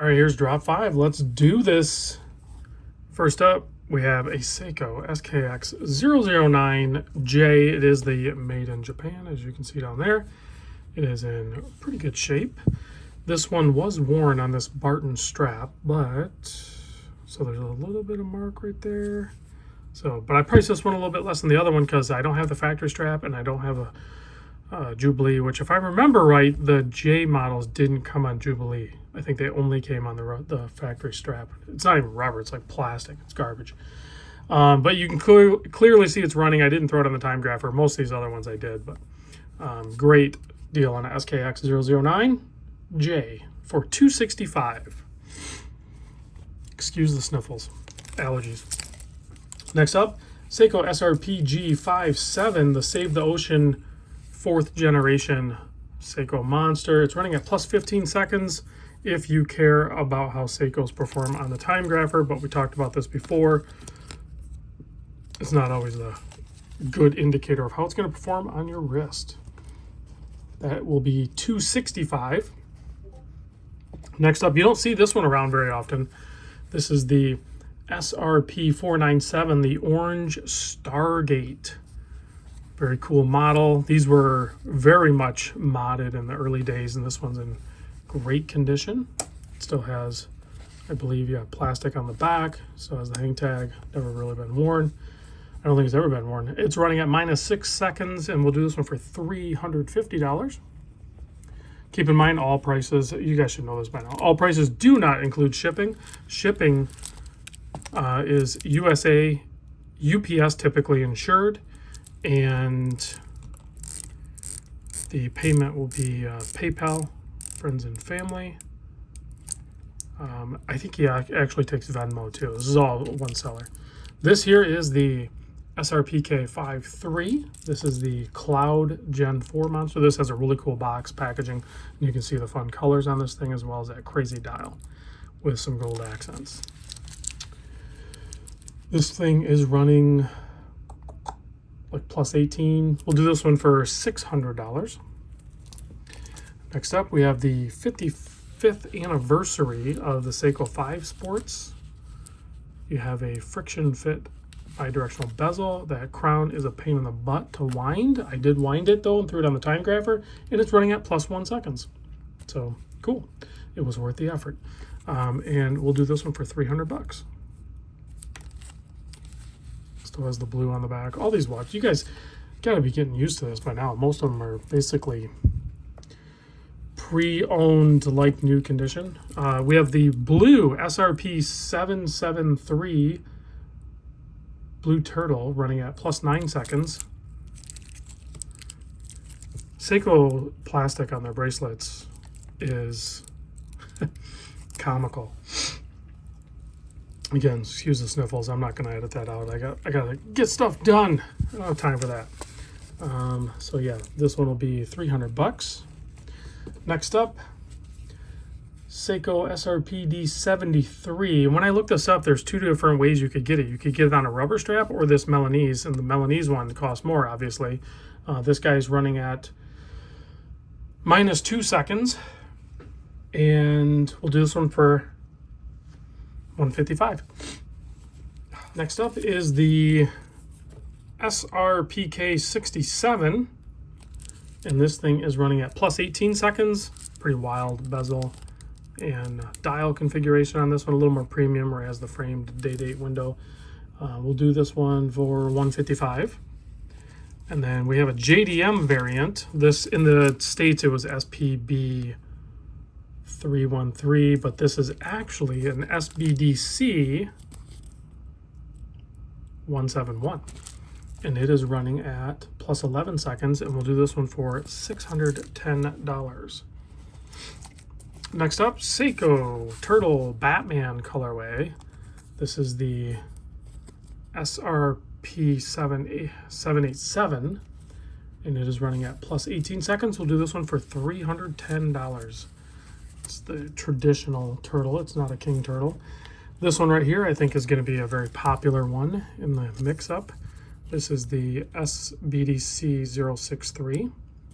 All right, here's drop 5. Let's do this. First up, we have a Seiko SKX009J. It is the made in Japan, as you can see down there. It is in pretty good shape. This one was worn on this Barton strap, but so there's a little bit of mark right there. So, but I priced this one a little bit less than the other one because I don't have the factory strap and I don't have a Jubilee, which if I remember right, the J models didn't come on Jubilee. I think they only came on the factory strap. It's not even rubber, it's like plastic, it's garbage. But you can clearly see it's running. I didn't throw it on the time grapher. Most of these other ones I did, but great deal on a SKX009J for $265. Excuse the sniffles, allergies. Next up, Seiko SRPG57, the Save the Ocean 4th generation Seiko monster. It's running at plus 15 seconds if you care about how Seikos perform on the time grapher, but we talked about this before. It's not always a good indicator of how it's going to perform on your wrist. That will be $265. Next up, you don't see this one around very often. This is the SRP497, the Orange Stargate. Very cool model. These were very much modded in the early days, and this one's in great condition. It still has, I believe, plastic on the back. So has the hang tag. Never really been worn. I don't think it's ever been worn. It's running at minus 6 seconds, and we'll do this one for $350. Keep in mind, all prices, you guys should know this by now, all prices do not include shipping. Shipping is USA, UPS typically insured, and the payment will be PayPal, friends and family. I think he actually takes Venmo too. This is all one seller. This here is the SRPK53. This is the Cloud Gen 4 monster. This has a really cool box packaging. And you can see the fun colors on this thing as well as that crazy dial with some gold accents. This thing is running like plus 18. We'll do this one for $600. Next up, we have the 55th anniversary of the Seiko 5 Sports. You have a friction fit bi-directional bezel. That crown is a pain in the butt to wind. I did wind it though and threw it on the time grapher, and it's running at plus 1 seconds. So cool. It was worth the effort. And we'll do this one for $300. Still has the blue on the back. All these watches, you guys gotta be getting used to this by now. Most of them are basically pre-owned, like new condition. We have the blue SRP773 Blue Turtle running at plus 9 seconds. Seiko plastic on their bracelets is comical. Again, excuse the sniffles. I'm not going to edit that out. I gotta get stuff done. I don't have time for that. So yeah, this one will be $300. Next up, Seiko SRPD73. When I looked this up, there's 2 different ways you could get it. You could get it on a rubber strap or this Milanese, and the Milanese one costs more, obviously. This guy's running at minus 2 seconds, and we'll do this one for $155. Next up is the SRPK57, and this thing is running at plus 18 seconds. Pretty wild bezel and dial configuration on this one, a little more premium, where it has the framed day-date window. We'll do this one for $155. And then we have a JDM variant. This, in the States, it was SPB313, but this is actually an SBDC 171. And it is running at plus 11 seconds, and we'll do this one for $610. Next up, Seiko Turtle Batman colorway. This is the SRP787, and it is running at plus 18 seconds. We'll do this one for $310. It's the traditional turtle. It's not a king turtle. This one right here, I think, is going to be a very popular one in the mix-up. This is the SBDC 063.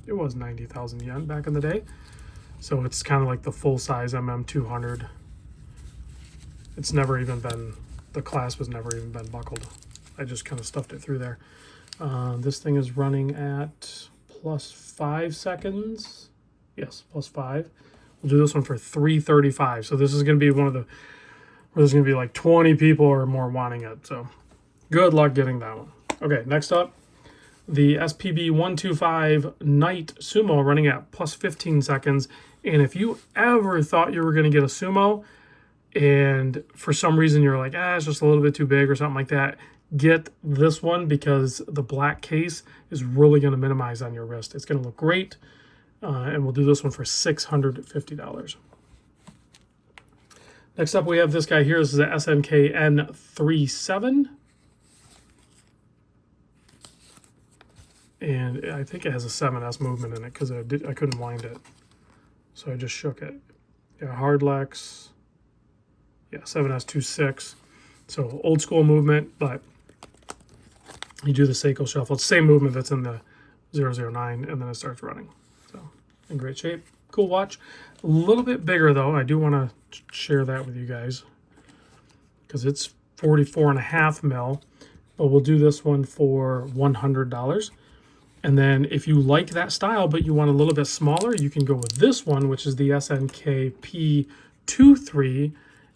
It was 90,000 yen back in the day. So it's kind of like the full-size MM200 It's never even been, the clasp has never even been buckled. I just kind of stuffed it through there. This thing is running at plus 5 seconds. Yes, plus 5. We'll do this one for $335. So this is going to be one of the, where there's going to be like 20 people or more wanting it. So good luck getting that one. Okay, next up, the SPB125 Night Sumo running at plus 15 seconds. And if you ever thought you were going to get a Sumo and for some reason you're like, it's just a little bit too big or something like that, get this one because the black case is really going to minimize on your wrist. It's going to look great. And we'll do this one for $650. Next up, we have this guy here. This is a SNKN37. And I think it has a 7S movement in it because I couldn't wind it. So I just shook it. Yeah, Hardlex. Yeah, 7S26. So old school movement, but you do the Seiko shuffle. It's the same movement that's in the 009, and then it starts running. So in great shape. Cool watch. A little bit bigger though. I do want to share that with you guys because it's 44.5 mil, but we'll do this one for $100. And then if you like that style, but you want a little bit smaller, you can go with this one, which is the SNKP23.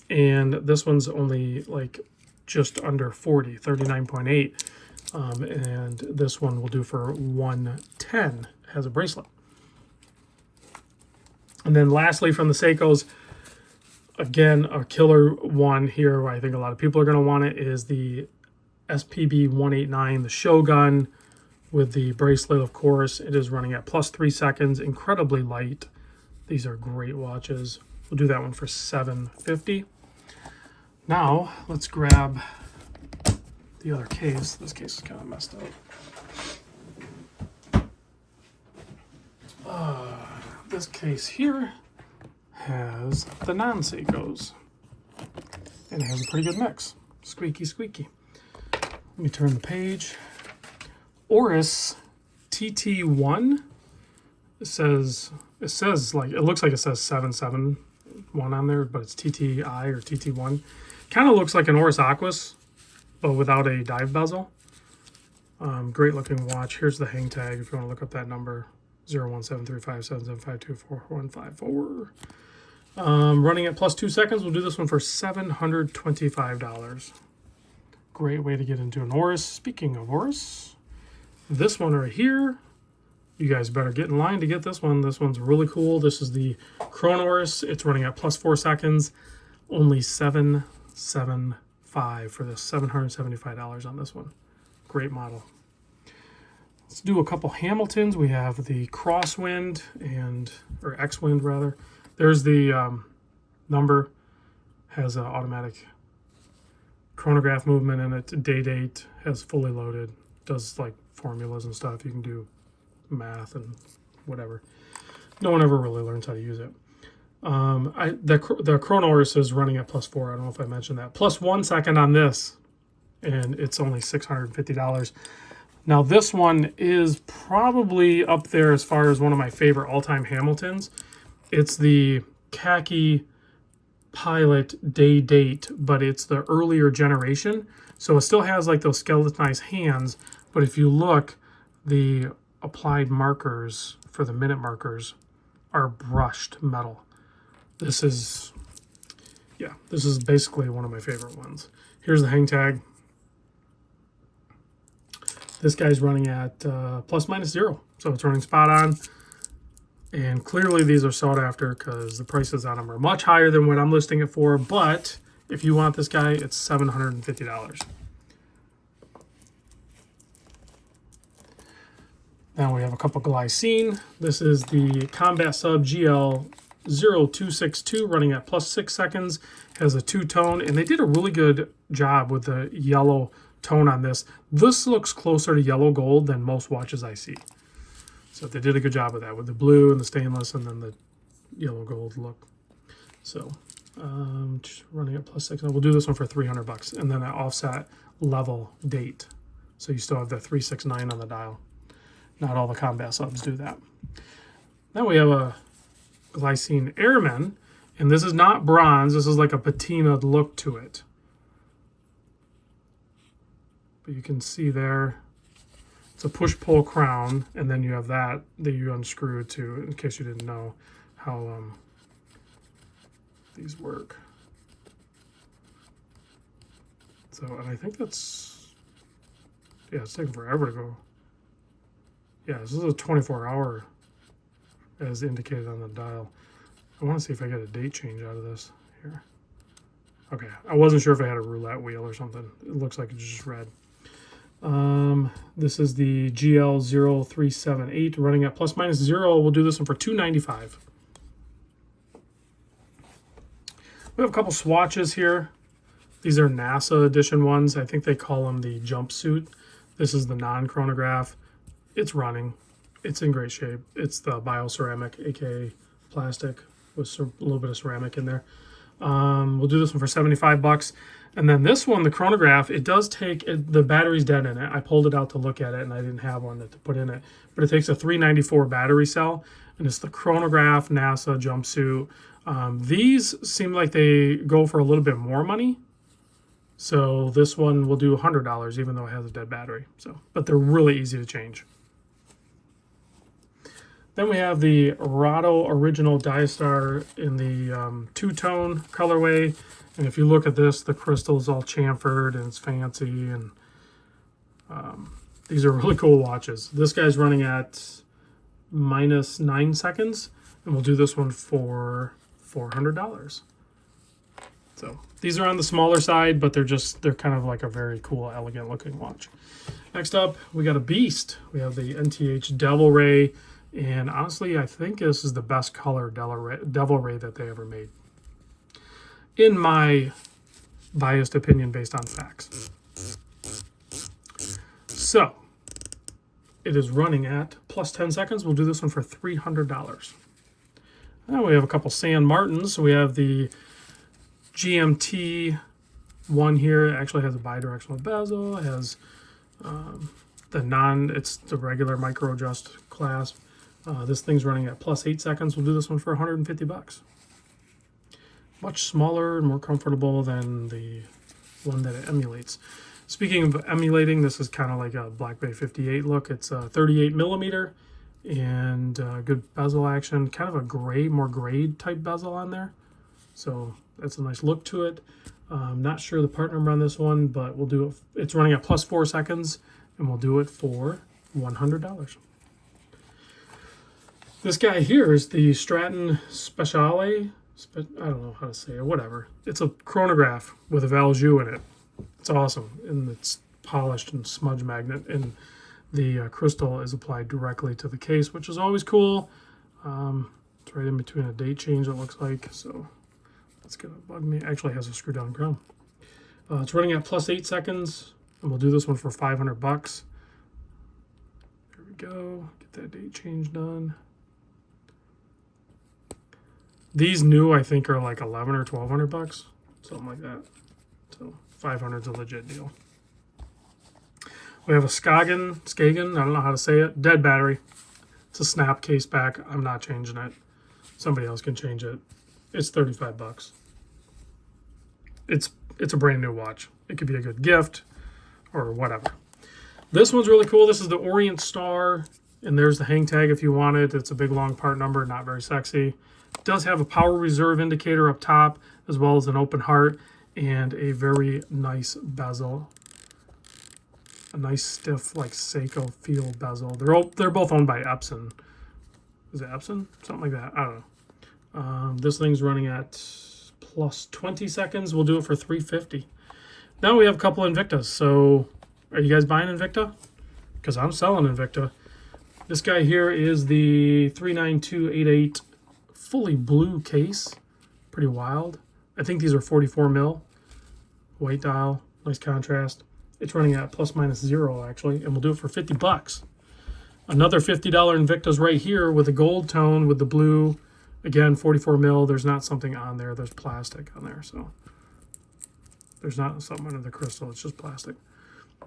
And this one's only like just under 40, 39.8. And this one will do for $110. It has a bracelet. And then lastly from the Seikos, again, a killer one here, I think a lot of people are going to want it, is the SPB189, the Shogun with the bracelet, of course. It is running at plus 3 seconds, incredibly light. These are great watches. We'll do that one for $750. Now, let's grab the other case. This case is kind of messed up. This case here has the non-Seikos. And it has a pretty good mix. Squeaky, squeaky. Let me turn the page. Oris TT1. It says like, it looks like it says 771 on there, but it's TTI or TT1. Kind of looks like an Oris Aquas, but without a dive bezel. Great looking watch. Here's the hang tag if you want to look up that number. 0173577524154. Running at plus 2 seconds. We'll do this one for $725. Great way to get into an Oris. Speaking of Oris, this one right here, you guys better get in line to get this one. This one's really cool. This is the Chrono Oris. It's running at plus 4 seconds. Only $775 for this. $775 on this one. Great model. Let's do a couple Hamiltons. We have the Crosswind or X-Wind rather. There's the number, has an automatic chronograph movement in it, date, has fully loaded, does like formulas and stuff. You can do math and whatever. No one ever really learns how to use it. The Chrono Oris is running at plus 4. I don't know if I mentioned that. Plus 1 second on this, and it's only $650. Now this one is probably up there as far as one of my favorite all-time Hamiltons. It's the Khaki Pilot Day Date, but it's the earlier generation. So it still has like those skeletonized hands, but if you look, the applied markers for the minute markers are brushed metal. This is basically one of my favorite ones. Here's the hang tag. This guy's running at plus minus 0, so it's running spot on. And clearly these are sought after because the prices on them are much higher than what I'm listing it for. But if you want this guy, it's $750. Now we have a couple Glycine. This is the Combat Sub GL0262 running at plus 6 seconds. Has a 2-tone, and they did a really good job with the yellow tone on this. This looks closer to yellow gold than most watches I see. So they did a good job with that, with the blue and the stainless and then the yellow gold look. So just running at plus 6. We'll do this one for $300 and then an offset level date. So you still have the 369 on the dial. Not all the Combat Subs do that. Then we have a Glycine Airman, And this is not bronze. This is like a patina look to it. But you can see there, it's a push-pull crown, and then you have that you unscrew to, in case you didn't know how these work. So, and I think that's, yeah, it's taking forever to go. Yeah, this is a 24-hour as indicated on the dial. I want to see if I get a date change out of this here. Okay, I wasn't sure if I had a roulette wheel or something. It looks like it's just red. This is the GL0378 running at plus minus 0. We'll do this one for $2.95. We have a couple swatches here. These are NASA edition ones. I think they call them the jumpsuit. This is the non-chronograph. It's running. It's in great shape. It's the bioceramic, aka plastic, with a little bit of ceramic in there. We'll do this one for 75 bucks. And then this one, the chronograph, it does take, the battery's dead in it. I pulled it out to look at it, and I didn't have one to put in it. But it takes a 394 battery cell, and it's the chronograph NASA jumpsuit. These seem like they go for a little bit more money. So this one will do $100, even though it has a dead battery. But they're really easy to change. Then we have the Rado Original Diastar in the two-tone colorway. And if you look at this, the crystal is all chamfered and it's fancy. And these are really cool watches. This guy's running at minus 9 seconds. And we'll do this one for $400. So these are on the smaller side, but they're kind of like a very cool, elegant looking watch. Next up, we got a beast. We have the NTH Devil Ray. And honestly, I think this is the best color Devil Ray that they ever made, in my biased opinion based on facts. So, it is running at plus 10 seconds. We'll do this one for $300. Now we have a couple San Martins. So we have the GMT one here. It actually has a bidirectional bezel. It has it's the regular micro adjust clasp. This thing's running at plus 8 seconds. We'll do this one for 150 bucks. Much smaller and more comfortable than the one that it emulates. Speaking of emulating, this is kind of like a Black Bay 58 look. It's a 38 millimeter and good bezel action. Kind of a gray, more grade type bezel on there. So that's a nice look to it. I'm not sure the part number on this one, but we'll do it. It's running at plus 4 seconds, and we'll do it for $100. This guy here is the Stratton Speciale. I don't know how to say it, whatever. It's a chronograph with a Valjoux in it. It's awesome, and it's polished and smudge magnet, and the crystal is applied directly to the case, which is always cool. It's right in between a date change, it looks like, so that's gonna bug me. Actually, it has a screw down crown. It's running at plus 8 seconds, and we'll do this one for 500 bucks. There we go. Get that date change done. These new, I think, are like 11 or 1200 bucks, something like that. So 500 is a legit deal. We have a Skagen, I don't know how to say it, dead battery. It's a snap case back. I'm not changing it. Somebody else can change it. It's 35 bucks. It's a brand new watch. It could be a good gift or whatever. This one's really cool. This is the Orient Star, and there's the hang tag if you want it. It's a big long part number, not very sexy. It does have a power reserve indicator up top, as well as an open heart and a very nice bezel. A nice stiff, like Seiko feel bezel. They're both owned by Epson. Is it Epson? Something like that. I don't know. This thing's running at plus 20 seconds. We'll do it for $350. Now we have a couple Invictas. So are you guys buying Invicta? Because I'm selling Invicta. This guy here is the 39288 fully blue case. Pretty wild. I think these are 44 mil. White dial. Nice contrast. It's running at plus minus 0 actually, and we'll do it for 50 bucks. Another $50 Invicta's right here with a gold tone with the blue. Again, 44 mil. There's not something on there. There's plastic on there, so there's not something under the crystal. It's just plastic.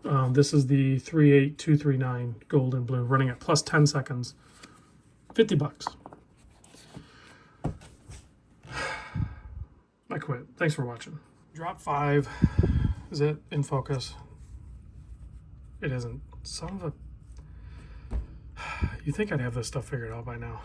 This is the 38239 gold and blue, running at plus 10 seconds. 50 bucks. quit. Thanks for watching. Drop 5. Is it in focus? It isn't. Son of a... You'd think I'd have this stuff figured out by now.